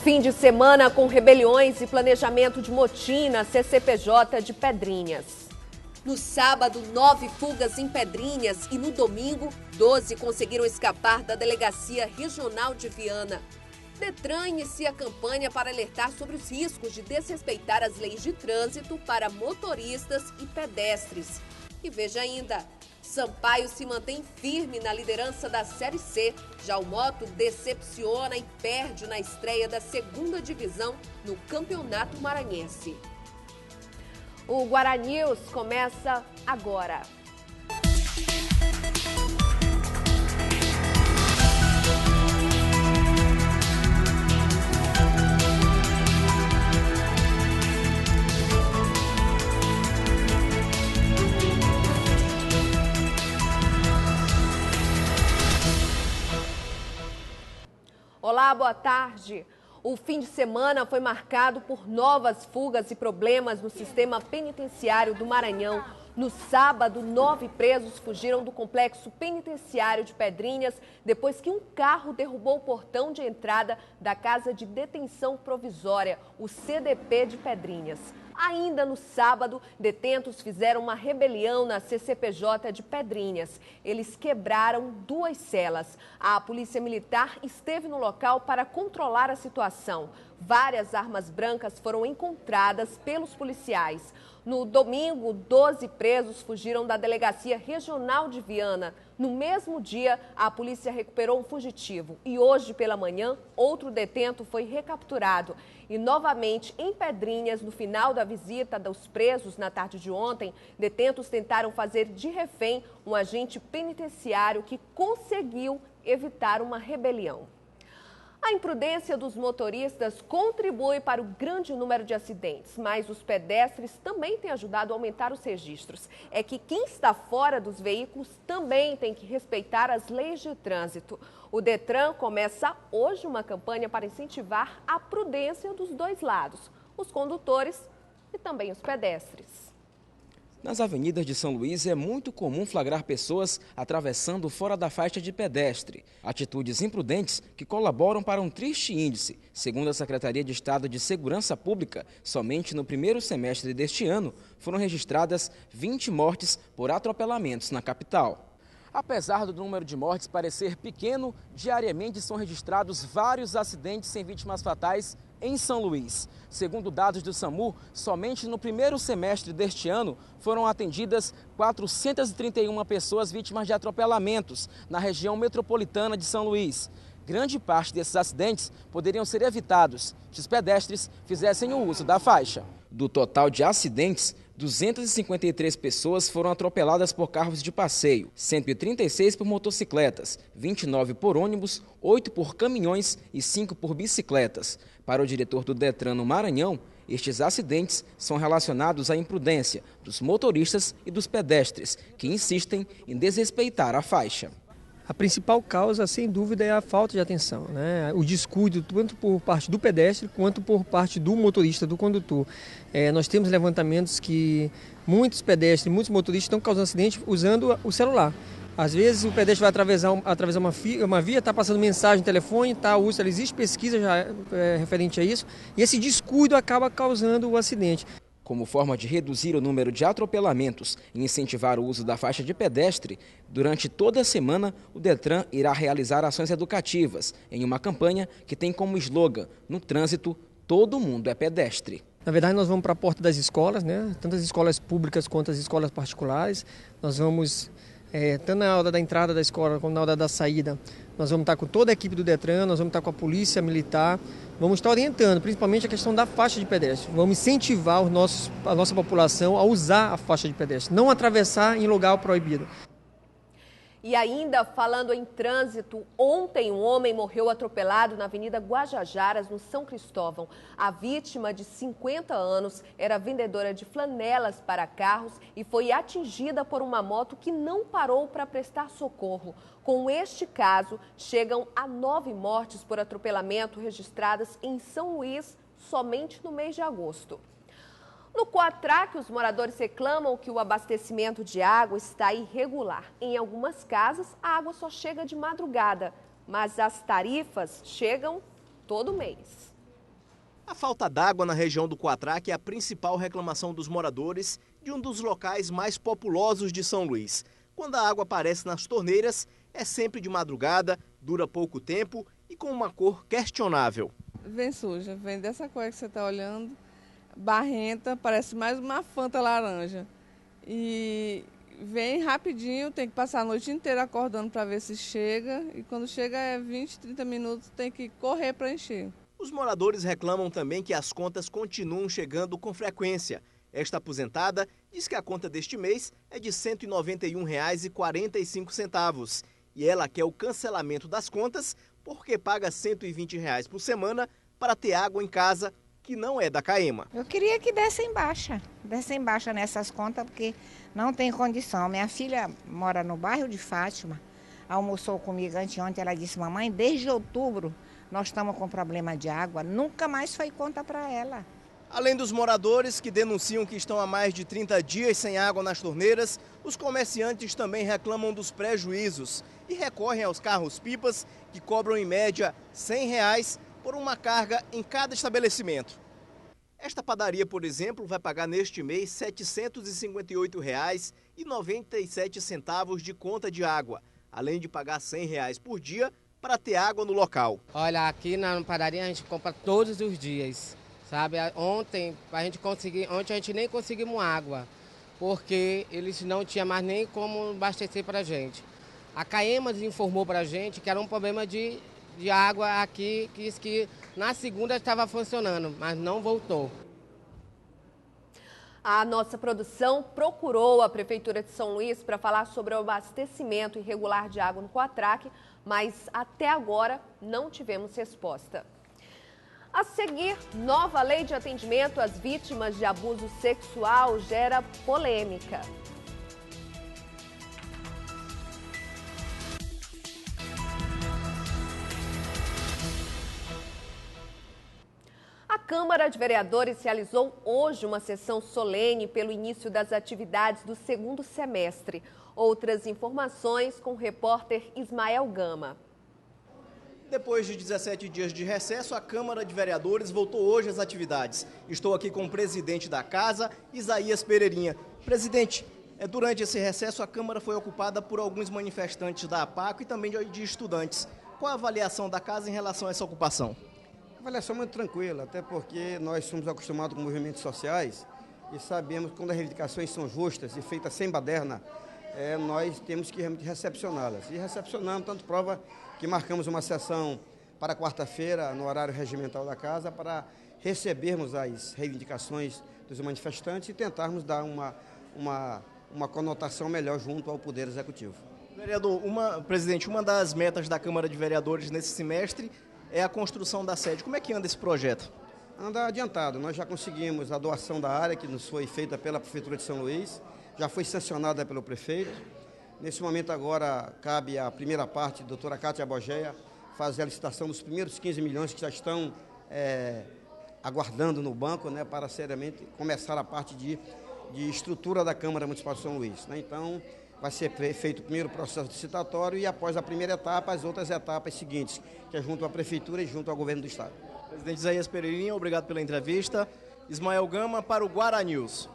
Fim de semana com rebeliões e planejamento de motim na CCPJ de Pedrinhas. No sábado, 9 fugas em Pedrinhas e no domingo, 12 conseguiram escapar da Delegacia Regional de Viana. Detran inicia a campanha para alertar sobre os riscos de desrespeitar as leis de trânsito para motoristas e pedestres. E veja ainda, Sampaio se mantém firme na liderança da Série C. Já o Moto decepciona e perde na estreia da 2ª divisão no Campeonato Maranhense. O Guarani News começa agora. Olá, boa tarde. O fim de semana foi marcado por novas fugas e problemas no sistema penitenciário do Maranhão. No sábado, 9 presos fugiram do complexo penitenciário de Pedrinhas depois que um carro derrubou o portão de entrada da Casa de Detenção Provisória, o CDP de Pedrinhas. Ainda no sábado, detentos fizeram uma rebelião na CCPJ de Pedrinhas. Eles quebraram 2 celas. A Polícia Militar esteve no local para controlar a situação. Várias armas brancas foram encontradas pelos policiais. No domingo, 12 presos fugiram da Delegacia Regional de Viana. No mesmo dia, a polícia recuperou um fugitivo. E hoje pela manhã, outro detento foi recapturado. E novamente, em Pedrinhas, no final da visita dos presos na tarde de ontem, detentos tentaram fazer de refém um agente penitenciário que conseguiu evitar uma rebelião. A imprudência dos motoristas contribui para o grande número de acidentes, mas os pedestres também têm ajudado a aumentar os registros. É que quem está fora dos veículos também tem que respeitar as leis de trânsito. O Detran começa hoje uma campanha para incentivar a prudência dos dois lados, os condutores e também os pedestres. Nas avenidas de São Luís é muito comum flagrar pessoas atravessando fora da faixa de pedestre. Atitudes imprudentes que colaboram para um triste índice. Segundo a Secretaria de Estado de Segurança Pública, somente no primeiro semestre deste ano foram registradas 20 mortes por atropelamentos na capital. Apesar do número de mortes parecer pequeno, diariamente são registrados vários acidentes sem vítimas fatais em São Luís. Segundo dados do SAMU, somente no primeiro semestre deste ano foram atendidas 431 pessoas vítimas de atropelamentos na região metropolitana de São Luís. Grande parte desses acidentes poderiam ser evitados se os pedestres fizessem o uso da faixa. Do total de acidentes, 253 pessoas foram atropeladas por carros de passeio, 136 por motocicletas, 29 por ônibus, 8 por caminhões e 5 por bicicletas. Para o diretor do Detran no Maranhão, estes acidentes são relacionados à imprudência dos motoristas e dos pedestres, que insistem em desrespeitar a faixa. A principal causa, sem dúvida, é a falta de atenção, né? O descuido, tanto por parte do pedestre quanto por parte do motorista, do condutor. Nós temos levantamentos que muitos pedestres, muitos motoristas estão causando acidente usando o celular. Às vezes o pedestre vai atravessar uma via, está passando mensagem no telefone, existe pesquisa já referente a isso, e esse descuido acaba causando o acidente. Como forma de reduzir o número de atropelamentos e incentivar o uso da faixa de pedestre, durante toda a semana o Detran irá realizar ações educativas em uma campanha que tem como slogan: no trânsito, todo mundo é pedestre. Na verdade, nós vamos para a porta das escolas, né? Tanto as escolas públicas quanto as escolas particulares. Nós vamos, tanto na hora da entrada da escola como na hora da saída, nós vamos estar com toda a equipe do Detran, nós vamos estar com a polícia militar, vamos estar orientando, principalmente a questão da faixa de pedestre. Vamos incentivar a nossa população a usar a faixa de pedestre, não atravessar em lugar proibido. E ainda falando em trânsito, ontem um homem morreu atropelado na Avenida Guajajaras, no São Cristóvão. A vítima, de 50 anos, era vendedora de flanelas para carros e foi atingida por uma moto que não parou para prestar socorro. Com este caso, chegam a 9 mortes por atropelamento registradas em São Luís somente no mês de agosto. No Coatrac, os moradores reclamam que o abastecimento de água está irregular. Em algumas casas, a água só chega de madrugada, mas as tarifas chegam todo mês. A falta d'água na região do Quatraque é a principal reclamação dos moradores de um dos locais mais populosos de São Luís. Quando a água aparece nas torneiras, é sempre de madrugada, dura pouco tempo e com uma cor questionável. Vem suja, vem dessa cor que você está olhando, barrenta, parece mais uma Fanta laranja. E vem rapidinho, tem que passar a noite inteira acordando para ver se chega. E quando chega é 20, 30 minutos, tem que correr para encher. Os moradores reclamam também que as contas continuam chegando com frequência. Esta aposentada diz que a conta deste mês é de R$ 191,45 e ela quer o cancelamento das contas porque paga R$ 120 por semana para ter água em casa que não é da Caema. Eu queria que dessem baixa nessas contas porque não tem condição. Minha filha mora no bairro de Fátima, almoçou comigo anteontem, ela disse: mamãe, desde outubro nós estamos com problema de água, nunca mais foi conta para ela. Além dos moradores que denunciam que estão há mais de 30 dias sem água nas torneiras, os comerciantes também reclamam dos prejuízos e recorrem aos carros-pipas que cobram em média R$ 100 por uma carga em cada estabelecimento. Esta padaria, por exemplo, vai pagar neste mês R$ 758,97 de conta de água, além de pagar R$ 100 por dia para ter água no local. Olha, aqui na padaria a gente compra todos os dias, sabe? Ontem a gente nem conseguimos água, porque eles não tinham mais nem como abastecer para a gente. A Caema informou para a gente que era um problema de água aqui, que na segunda estava funcionando, mas não voltou. A nossa produção procurou a Prefeitura de São Luís para falar sobre o abastecimento irregular de água no Quatraque, mas até agora não tivemos resposta. A seguir, nova lei de atendimento às vítimas de abuso sexual gera polêmica. A Câmara de Vereadores realizou hoje uma sessão solene pelo início das atividades do segundo semestre. Outras informações com o repórter Ismael Gama. Depois de 17 dias de recesso, a Câmara de Vereadores voltou hoje às atividades. Estou aqui com o presidente da casa, Isaías Pereirinha. Presidente, durante esse recesso a Câmara foi ocupada por alguns manifestantes da APACO e também de estudantes. Qual a avaliação da casa em relação a essa ocupação? A avaliação é muito tranquila, até porque nós somos acostumados com movimentos sociais e sabemos que quando as reivindicações são justas e feitas sem baderna, nós temos que realmente recepcioná-las. E recepcionamos, tanto prova que marcamos uma sessão para quarta-feira, no horário regimental da casa, para recebermos as reivindicações dos manifestantes e tentarmos dar uma conotação melhor junto ao Poder Executivo. Vereador, presidente, uma das metas da Câmara de Vereadores nesse semestre é a construção da sede. Como é que anda esse projeto? Anda adiantado. Nós já conseguimos a doação da área que nos foi feita pela Prefeitura de São Luís, já foi sancionada pelo prefeito. Nesse momento agora cabe a primeira parte, a doutora Cátia Bogeia, fazer a licitação dos primeiros 15 milhões que já estão aguardando no banco, né, para seriamente começar a parte de estrutura da Câmara Municipal de São Luís. Né? Então, vai ser feito o primeiro processo licitatório e após a primeira etapa, as outras etapas seguintes, que é junto à Prefeitura e junto ao Governo do Estado. Presidente Isaías Pereirinha, obrigado pela entrevista. Ismael Gama para o Guaranews.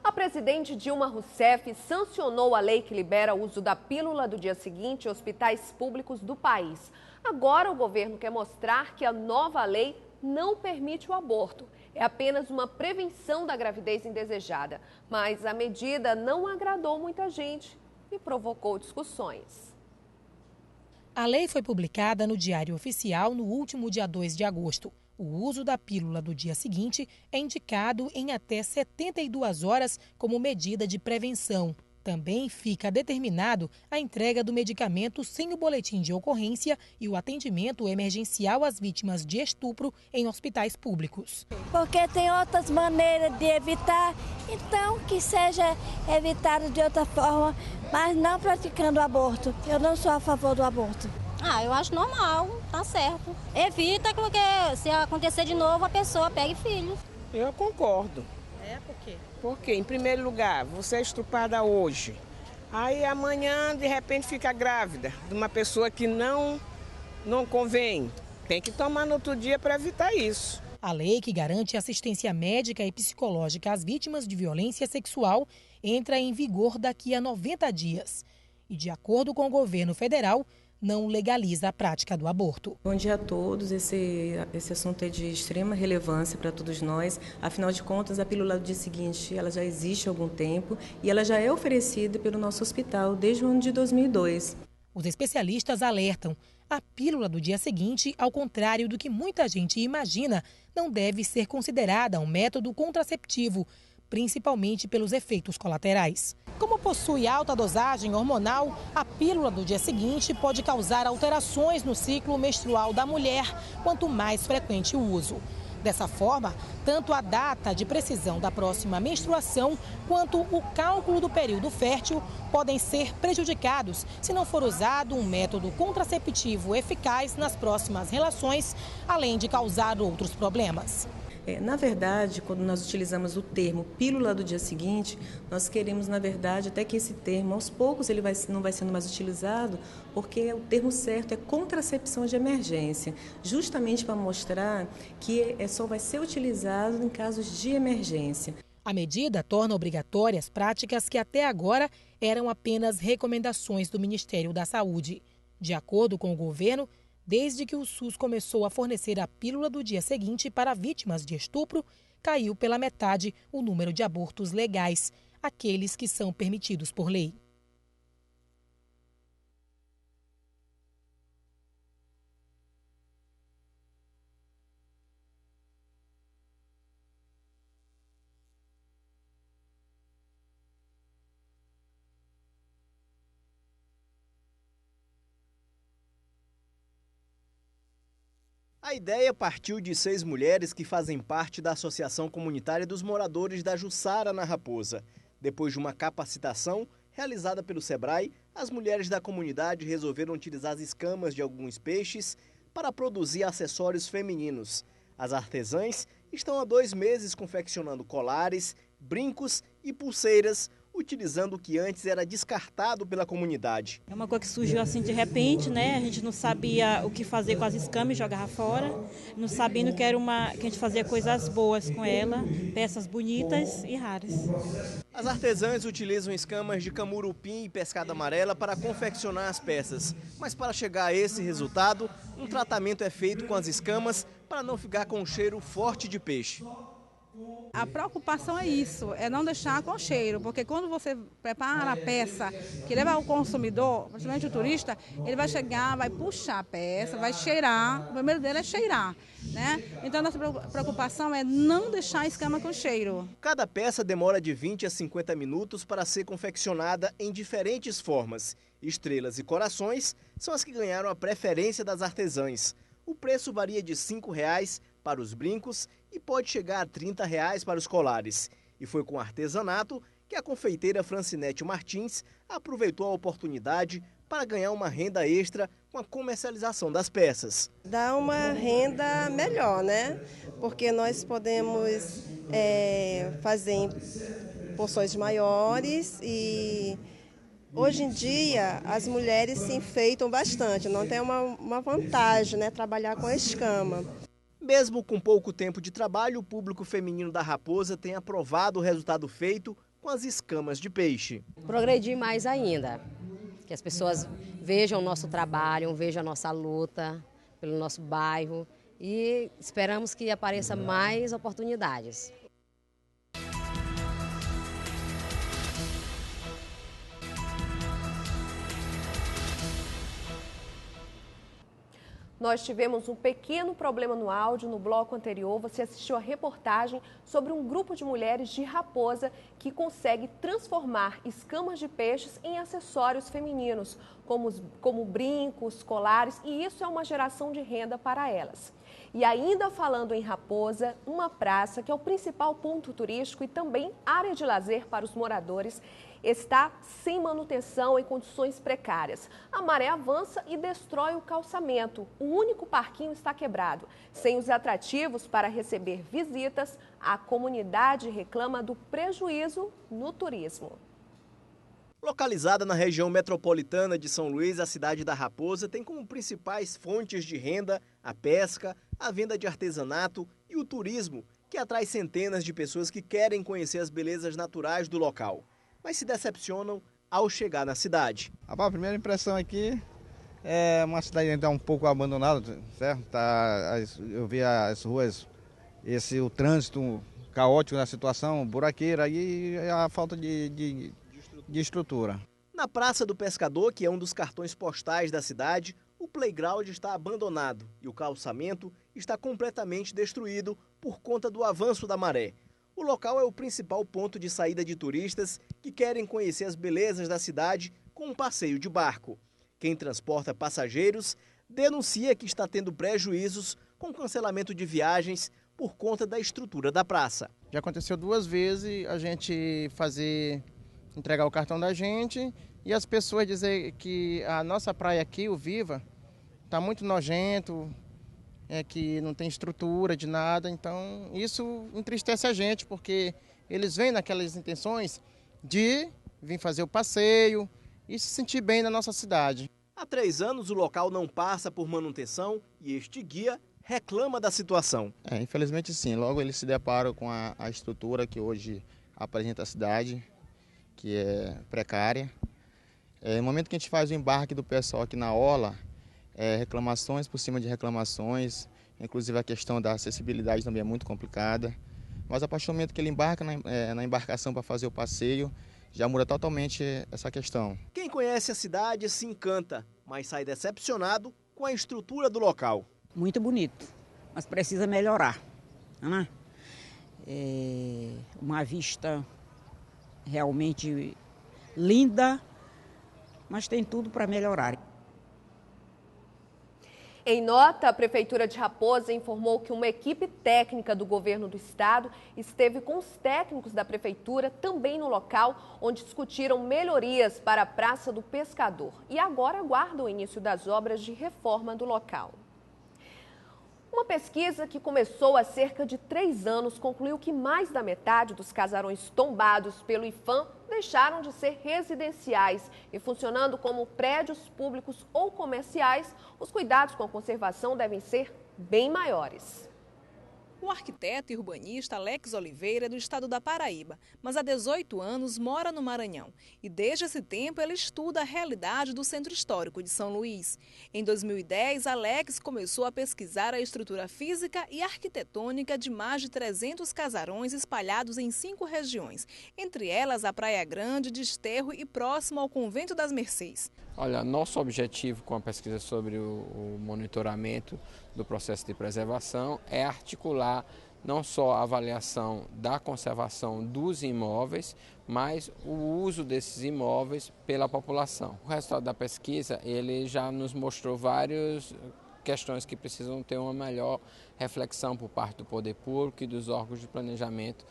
A presidente Dilma Rousseff sancionou a lei que libera o uso da pílula do dia seguinte em hospitais públicos do país. Agora o governo quer mostrar que a nova lei não permite o aborto. É apenas uma prevenção da gravidez indesejada. Mas a medida não agradou muita gente e provocou discussões. A lei foi publicada no Diário Oficial no último dia 2 de agosto. O uso da pílula do dia seguinte é indicado em até 72 horas como medida de prevenção. Também fica determinado a entrega do medicamento sem o boletim de ocorrência e o atendimento emergencial às vítimas de estupro em hospitais públicos. Porque tem outras maneiras de evitar, então que seja evitado de outra forma, mas não praticando o aborto. Eu não sou a favor do aborto. Eu acho normal, tá certo. Evita que se acontecer de novo a pessoa pegue filhos. Eu concordo. Por quê? Porque, em primeiro lugar, você é estuprada hoje. Aí amanhã, de repente, fica grávida de uma pessoa que não convém. Tem que tomar no outro dia para evitar isso. A lei que garante assistência médica e psicológica às vítimas de violência sexual entra em vigor daqui a 90 dias. E, de acordo com o governo federal, não legaliza a prática do aborto. Bom dia a todos. Esse assunto é de extrema relevância para todos nós. Afinal de contas, a pílula do dia seguinte ela já existe há algum tempo e ela já é oferecida pelo nosso hospital desde o ano de 2002. Os especialistas alertam: a pílula do dia seguinte, ao contrário do que muita gente imagina, não deve ser considerada um método contraceptivo, principalmente pelos efeitos colaterais. Como possui alta dosagem hormonal, a pílula do dia seguinte pode causar alterações no ciclo menstrual da mulher, quanto mais frequente o uso. Dessa forma, tanto a data de precisão da próxima menstruação quanto o cálculo do período fértil podem ser prejudicados se não for usado um método contraceptivo eficaz nas próximas relações, além de causar outros problemas. Na verdade, quando nós utilizamos o termo pílula do dia seguinte, nós queremos, na verdade, até que esse termo, aos poucos, ele não vai sendo mais utilizado, porque o termo certo é contracepção de emergência, justamente para mostrar que só vai ser utilizado em casos de emergência. A medida torna obrigatórias práticas que até agora eram apenas recomendações do Ministério da Saúde. De acordo com o governo, desde que o SUS começou a fornecer a pílula do dia seguinte para vítimas de estupro, caiu pela metade o número de abortos legais, aqueles que são permitidos por lei. A ideia partiu de 6 mulheres que fazem parte da Associação Comunitária dos Moradores da Jussara, na Raposa. Depois de uma capacitação realizada pelo SEBRAE, as mulheres da comunidade resolveram utilizar as escamas de alguns peixes para produzir acessórios femininos. As artesãs estão há 2 meses confeccionando colares, brincos e pulseiras, utilizando o que antes era descartado pela comunidade. É uma coisa que surgiu assim de repente, né? A gente não sabia o que fazer com as escamas e jogava fora, não sabendo que a gente fazia coisas boas com ela, peças bonitas e raras. As artesãs utilizam escamas de camurupim e pescada amarela para confeccionar as peças, mas para chegar a esse resultado, um tratamento é feito com as escamas para não ficar com um cheiro forte de peixe. A preocupação é isso, é não deixar com cheiro, porque quando você prepara a peça que leva ao consumidor, principalmente o turista, ele vai chegar, vai puxar a peça, vai cheirar, o primeiro dele é cheirar, né? Então a nossa preocupação é não deixar a escama com cheiro. Cada peça demora de 20 a 50 minutos para ser confeccionada em diferentes formas. Estrelas e corações são as que ganharam a preferência das artesãs. O preço varia de R$ 5,00 para os brincos e pode chegar a R$ 30,00 para os colares. E foi com artesanato que a confeiteira Francinete Martins aproveitou a oportunidade para ganhar uma renda extra com a comercialização das peças. Dá uma renda melhor, né? Porque nós podemos fazer em porções maiores e hoje em dia as mulheres se enfeitam bastante, não tem uma vantagem, né, trabalhar com a escama. Mesmo com pouco tempo de trabalho, o público feminino da Raposa tem aprovado o resultado feito com as escamas de peixe. Progredir mais ainda, que as pessoas vejam o nosso trabalho, vejam a nossa luta pelo nosso bairro e esperamos que apareça mais oportunidades. Nós tivemos um pequeno problema no áudio no bloco anterior. Você assistiu a reportagem sobre um grupo de mulheres de Raposa que consegue transformar escamas de peixes em acessórios femininos, como brincos, colares, e isso é uma geração de renda para elas. E ainda falando em Raposa, uma praça que é o principal ponto turístico e também área de lazer para os moradores, está sem manutenção em condições precárias. A maré avança e destrói o calçamento. O único parquinho está quebrado. Sem os atrativos para receber visitas, a comunidade reclama do prejuízo no turismo. Localizada na região metropolitana de São Luís, a cidade da Raposa tem como principais fontes de renda a pesca, a venda de artesanato e e o turismo, que atrai centenas de pessoas que querem conhecer as belezas naturais do local, mas se decepcionam ao chegar na cidade. A primeira impressão aqui é uma cidade ainda um pouco abandonada, certo? Eu vi as ruas, o trânsito caótico na situação, buraqueira e a falta de estrutura. Na Praça do Pescador, que é um dos cartões postais da cidade, o playground está abandonado e o calçamento está completamente destruído por conta do avanço da maré. O local é o principal ponto de saída de turistas que querem conhecer as belezas da cidade com um passeio de barco. Quem transporta passageiros denuncia que está tendo prejuízos com cancelamento de viagens por conta da estrutura da praça. Já aconteceu 2 vezes a gente entregar o cartão da gente e as pessoas dizer que a nossa praia aqui, o Viva, está muito nojento, que não tem estrutura de nada, então isso entristece a gente, porque eles vêm naquelas intenções de vir fazer o passeio e se sentir bem na nossa cidade. Há 3 anos o local não passa por manutenção e este guia reclama da situação. Infelizmente sim, logo eles se deparam com a estrutura que hoje apresenta a cidade, que é precária. No momento que a gente faz o embarque do pessoal aqui na orla, reclamações por cima de reclamações, inclusive a questão da acessibilidade também é muito complicada. Mas a partir do momento que ele embarca na embarcação para fazer o passeio, já muda totalmente essa questão. Quem conhece a cidade se encanta, mas sai decepcionado com a estrutura do local. Muito bonito, mas precisa melhorar, né? Uma vista realmente linda, mas tem tudo para melhorar. Em nota, a Prefeitura de Raposa informou que uma equipe técnica do governo do estado esteve com os técnicos da Prefeitura também no local, onde discutiram melhorias para a Praça do Pescador. E agora aguardam o início das obras de reforma do local. Uma pesquisa que começou há cerca de 3 anos concluiu que mais da metade dos casarões tombados pelo IPHAN deixaram de ser residenciais e funcionando como prédios públicos ou comerciais, os cuidados com a conservação devem ser bem maiores. O arquiteto e urbanista Alex Oliveira é do estado da Paraíba, mas há 18 anos mora no Maranhão. E desde esse tempo ele estuda a realidade do Centro Histórico de São Luís. Em 2010, Alex começou a pesquisar a estrutura física e arquitetônica de mais de 300 casarões espalhados em 5 regiões, entre elas a Praia Grande, Desterro e próximo ao Convento das Mercês. Olha, nosso objetivo com a pesquisa sobre o monitoramento do processo de preservação é articular não só a avaliação da conservação dos imóveis, mas o uso desses imóveis pela população. O resultado da pesquisa ele já nos mostrou várias questões que precisam ter uma melhor reflexão por parte do poder público e dos órgãos de planejamento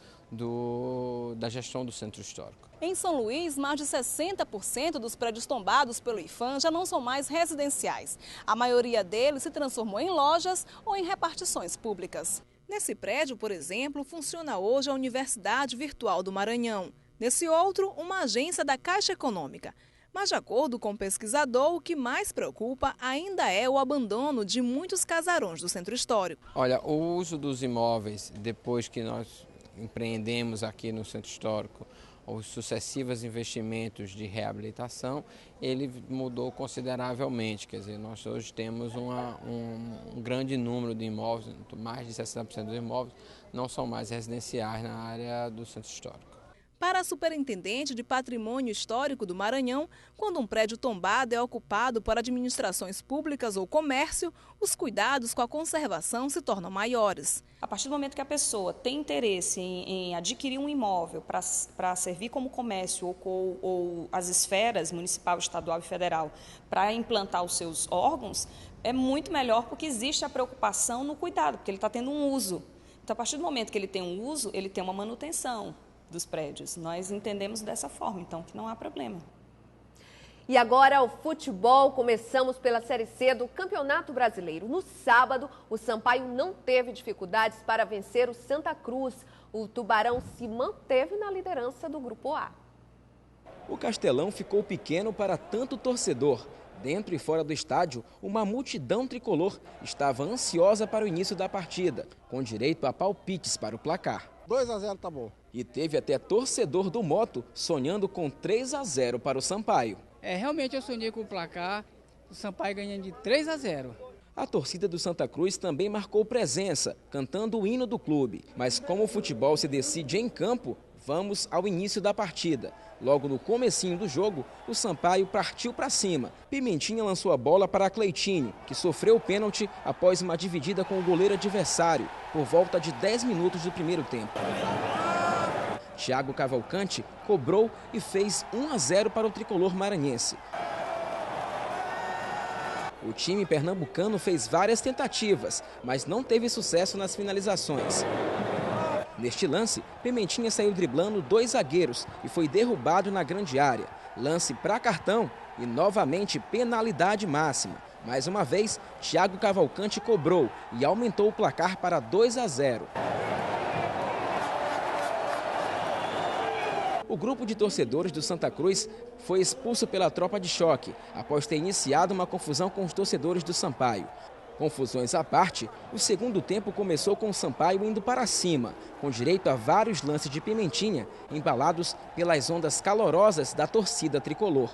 da gestão do Centro Histórico. Em São Luís, mais de 60% dos prédios tombados pelo IPHAN já não são mais residenciais. A maioria deles se transformou em lojas ou em repartições públicas. Nesse prédio, por exemplo, funciona hoje a Universidade Virtual do Maranhão. Nesse outro, uma agência da Caixa Econômica. Mas, de acordo com o pesquisador, o que mais preocupa ainda é o abandono de muitos casarões do Centro Histórico. Olha, o uso dos imóveis, depois que nós empreendemos aqui no Centro Histórico, os sucessivos investimentos de reabilitação, ele mudou consideravelmente. Quer dizer, nós hoje temos um grande número de imóveis, mais de 60% dos imóveis não são mais residenciais na área do Centro Histórico. Para a superintendente de Patrimônio Histórico do Maranhão, quando um prédio tombado é ocupado por administrações públicas ou comércio, os cuidados com a conservação se tornam maiores. A partir do momento que a pessoa tem interesse em adquirir um imóvel para servir como comércio ou as esferas municipal, estadual e federal para implantar os seus órgãos, é muito melhor porque existe a preocupação no cuidado, porque ele está tendo um uso. Então, a partir do momento que ele tem um uso, ele tem uma manutenção dos prédios. Nós entendemos dessa forma, então, que não há problema. E agora o futebol, começamos pela Série C do Campeonato Brasileiro. No sábado, o Sampaio não teve dificuldades para vencer o Santa Cruz. O Tubarão se manteve na liderança do Grupo A. O Castelão ficou pequeno para tanto torcedor. Dentro e fora do estádio, uma multidão tricolor estava ansiosa para o início da partida, com direito a palpites para o placar. 2-0 tá bom. E teve até torcedor do Moto sonhando com 3-0 para o Sampaio. Realmente eu sonhei com o placar, o Sampaio ganhando de 3-0. A torcida do Santa Cruz também marcou presença, cantando o hino do clube. Mas como o futebol se decide em campo, vamos ao início da partida. Logo no comecinho do jogo, o Sampaio partiu para cima. Pimentinha lançou a bola para Cleitinho, que sofreu o pênalti após uma dividida com o goleiro adversário, por volta de 10 minutos do primeiro tempo. Thiago Cavalcante cobrou e fez 1-0 para o tricolor maranhense. O time pernambucano fez várias tentativas, mas não teve sucesso nas finalizações. Neste lance, Pimentinha saiu driblando 2 zagueiros e foi derrubado na grande área. Lance para cartão e novamente penalidade máxima. Mais uma vez, Thiago Cavalcante cobrou e aumentou o placar para 2-0. O grupo de torcedores do Santa Cruz foi expulso pela tropa de choque, após ter iniciado uma confusão com os torcedores do Sampaio. Confusões à parte, o segundo tempo começou com o Sampaio indo para cima, com direito a vários lances de Pimentinha, embalados pelas ondas calorosas da torcida tricolor.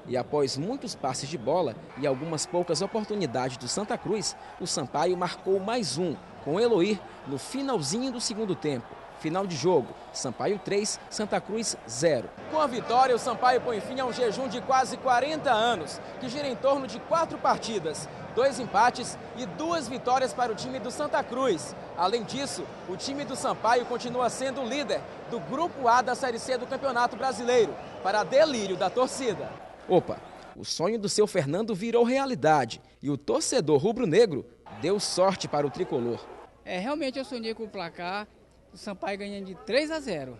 E após muitos passes de bola e algumas poucas oportunidades do Santa Cruz, o Sampaio marcou mais um, com Eloir, no finalzinho do segundo tempo. Final de jogo, Sampaio 3, Santa Cruz 0. Com a vitória, o Sampaio põe fim a um jejum de quase 40 anos, que gira em torno de 4 partidas, 2 empates e 2 vitórias para o time do Santa Cruz. Além disso, o time do Sampaio continua sendo o líder do Grupo A da Série C do Campeonato Brasileiro, para delírio da torcida. Opa, o sonho do seu Fernando virou realidade e o torcedor rubro-negro deu sorte para o tricolor. Realmente eu sonhei com o placar, o Sampaio ganhando de 3-0.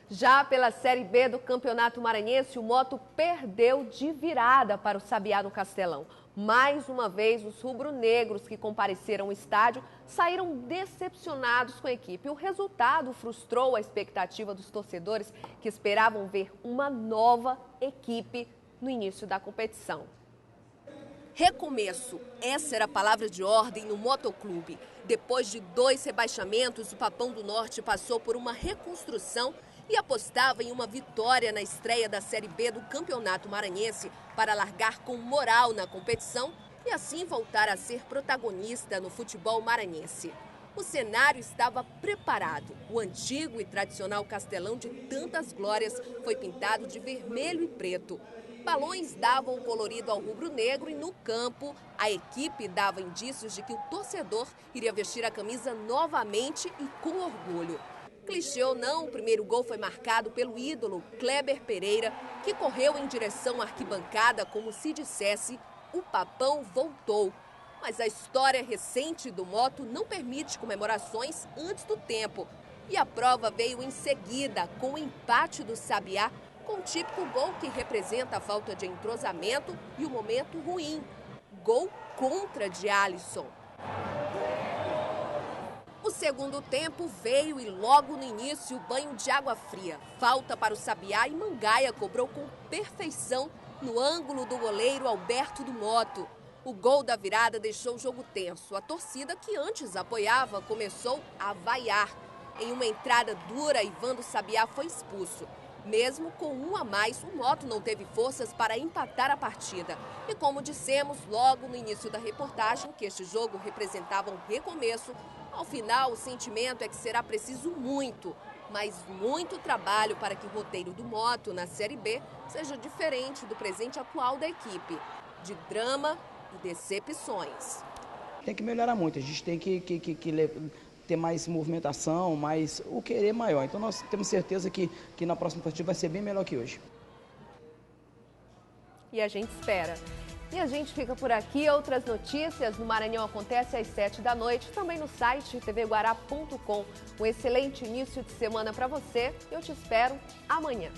Já pela Série B do Campeonato Maranhense, o Moto perdeu de virada para o Sabiá no Castelão. Mais uma vez, os rubro-negros que compareceram ao estádio saíram decepcionados com a equipe. O resultado frustrou a expectativa dos torcedores que esperavam ver uma nova equipe no início da competição. Recomeço, essa era a palavra de ordem no Motoclube. Depois de 2 rebaixamentos, o Papão do Norte passou por uma reconstrução e apostava em uma vitória na estreia da Série B do Campeonato Maranhense para largar com moral na competição e assim voltar a ser protagonista no futebol maranhense. O cenário estava preparado. O antigo e tradicional Castelão de tantas glórias foi pintado de vermelho e preto. Balões davam colorido ao rubro-negro e no campo a equipe dava indícios de que o torcedor iria vestir a camisa novamente e com orgulho. Clichê ou não, o primeiro gol foi marcado pelo ídolo Kleber Pereira, que correu em direção à arquibancada como se dissesse: o Papão voltou. Mas a história recente do Moto não permite comemorações antes do tempo. E a prova veio em seguida, com o empate do Sabiá, com o típico gol que representa a falta de entrosamento e o momento ruim. Gol contra de Alisson. O segundo tempo veio e logo no início banho de água fria. Falta para o Sabiá e Mangaia cobrou com perfeição no ângulo do goleiro Alberto do Moto. O gol da virada deixou o jogo tenso. A torcida, que antes apoiava, começou a vaiar. Em uma entrada dura, Ivan do Sabiá foi expulso. Mesmo com 1 a mais, o Moto não teve forças para empatar a partida. E como dissemos logo no início da reportagem, que este jogo representava um recomeço, ao final o sentimento é que será preciso muito, mas muito trabalho para que o roteiro do Moto na Série B seja diferente do presente atual da equipe, de drama e decepções. Tem que melhorar muito, a gente tem que ter mais movimentação, mais o querer maior. Então nós temos certeza que na próxima partida vai ser bem melhor que hoje. E a gente espera. E a gente fica por aqui. Outras notícias no Maranhão acontecem às 7 da noite, também no site tvguará.com. Um excelente início de semana para você. Eu te espero amanhã.